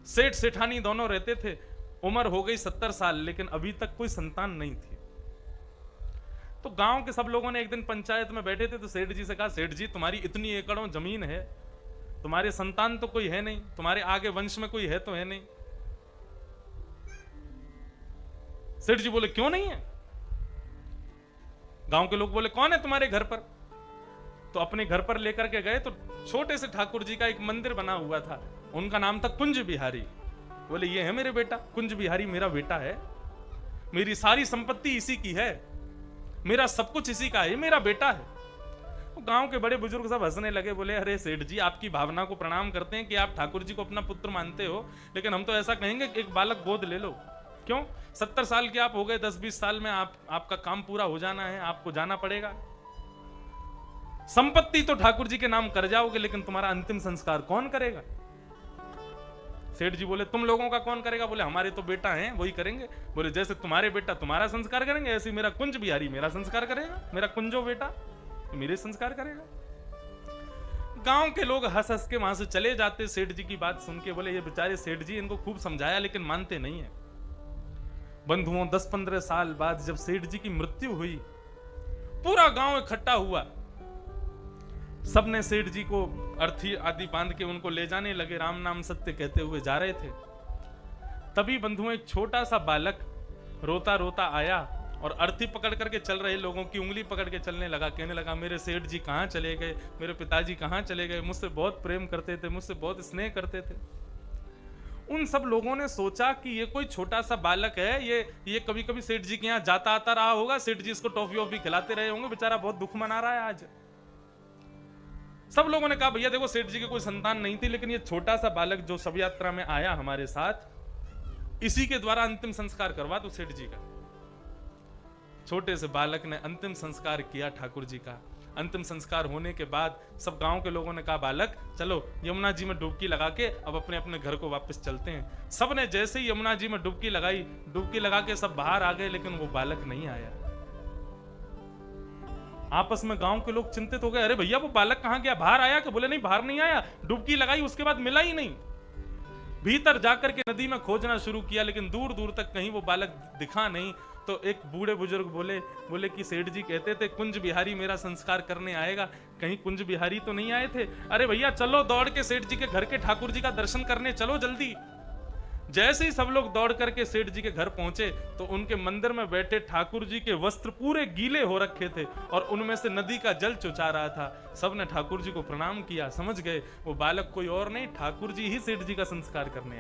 सेठ सेठानी दोनों रहते थे। उम्र हो गई 70 साल, लेकिन अभी तक कोई संतान नहीं थी। तो गांव के सब लोगों ने एक दिन पंचायत में बैठे थे, तो सेठ जी से कहा, सेठ जी तुम्हारी इतनी एकड़ों जमीन है, तुम्हारे संतान तो कोई है नहीं, तुम्हारे आगे वंश में कोई है तो है नहीं। सेठ जी बोले, क्यों नहीं है? गांव के लोग बोले, कौन है तुम्हारे घर पर? तो अपने घर पर लेकर के गए, तो छोटे से ठाकुर जी का एक मंदिर बना हुआ था, उनका नाम था कुंज बिहारी। बोले, ये है मेरे बेटा, कुंज बिहारी मेरा बेटा है, मेरी सारी संपत्ति इसी की है, मेरा सब कुछ इसी का है, मेरा बेटा है। तो गांव के बड़े बुजुर्ग सब हंसने लगे, बोले, अरे सेठ जी, आपकी भावना को प्रणाम करते हैं कि आप ठाकुर जी को अपना पुत्र मानते हो, लेकिन हम तो ऐसा कहेंगे कि एक बालक गोद ले लो। क्यों? 70 साल के आप हो गए, 10-20 साल में आपका काम पूरा हो जाना है, आपको जाना पड़ेगा। संपत्ति तो ठाकुर जी के नाम कर जाओगे, लेकिन तुम्हारा अंतिम संस्कार कौन करेगा? सेठ जी बोले, तुम लोगों का कौन करेगा? बोले, हमारे तो बेटा हैं, वही करेंगे। बोले, जैसे तुम्हारे बेटा तुम्हारा संस्कार करेंगे, ऐसे मेरा कुंज बिहारी मेरा संस्कार करेगा, मेरा कुंजो बेटा मेरे संस्कार करेगा। गांव के लोग हंस हंस के वहां से चले जाते सेठ जी की बात सुन के। बोले, ये बेचारे सेठ जी, इनको खूब समझाया लेकिन मानते नहीं है। बंधुओं, 10-15 साल बाद जब सेठ जी की मृत्यु हुई, पूरा गांव इकट्ठा हुआ, सबने सेठ जी को अर्थी आदि बांध के उनको ले जाने लगे, राम नाम सत्य कहते हुए जा रहे थे। तभी बंधुओं, एक छोटा सा बालक रोता रोता आया और अर्थी पकड़ करके चल रहे लोगों की उंगली पकड़ के चलने लगा, कहने लगा, मेरे सेठ जी कहां चले गए, मेरे पिताजी कहां चले गए, मुझसे बहुत प्रेम करते थे, मुझसे बहुत स्नेह करते थे। उन सब लोगों ने सोचा कि ये कोई छोटा सा बालक है, ये कभी कभी सेठ जी के यहाँ जाता आता रहा होगा, सेठ जी इसको टॉफी वॉफी खिलाते रहे होंगे, बेचारा बहुत दुख मना रहा है आज। सब लोगों ने कहा, भैया देखो, सेठ जी की कोई संतान नहीं थी, लेकिन ये छोटा सा बालक जो शव यात्रा में आया हमारे साथ, इसी के द्वारा अंतिम संस्कार करवा दो सेठ जी का। छोटे से बालक ने अंतिम संस्कार किया ठाकुर जी का। अंतिम संस्कार होने के बाद सब गांव के लोगों ने कहा, बालक चलो यमुना जी में डुबकी लगा के अब अपने अपने घर को वापस चलते हैं। सब ने जैसे ही यमुना जी में डुबकी लगाई, डुबकी लगा के सब बाहर आ गए, लेकिन वो बालक नहीं आया। आपस में गांव के लोग चिंतित हो गए, अरे भैया वो बालक कहां गया, बाहर आया? कि बोले, नहीं बाहर नहीं आया, डुबकी लगाई उसके बाद मिला ही नहीं। भीतर जाकर के नदी में खोजना शुरू किया, लेकिन दूर दूर तक कहीं वो बालक दिखा नहीं। तो एक बूढ़े बुजुर्ग बोले कि सेठ जी कहते थे कुंज बिहारी मेरा संस्कार करने आएगा, कहीं कुंज बिहारी तो नहीं आए थे? अरे भैया चलो, दौड़ के सेठ जी के घर के ठाकुर जी का दर्शन करने चलो जल्दी। जैसे ही सब लोग दौड़ करके सेठ जी के घर पहुंचे, तो उनके मंदिर में बैठे ठाकुर जी के वस्त्र पूरे गीले हो रखे थे और उनमें से नदी का जल चुचा रहा था। सब ने ठाकुर जी को प्रणाम किया, समझ गए वो बालक कोई और नहीं, ठाकुर जी ही सेठ जी का संस्कार करने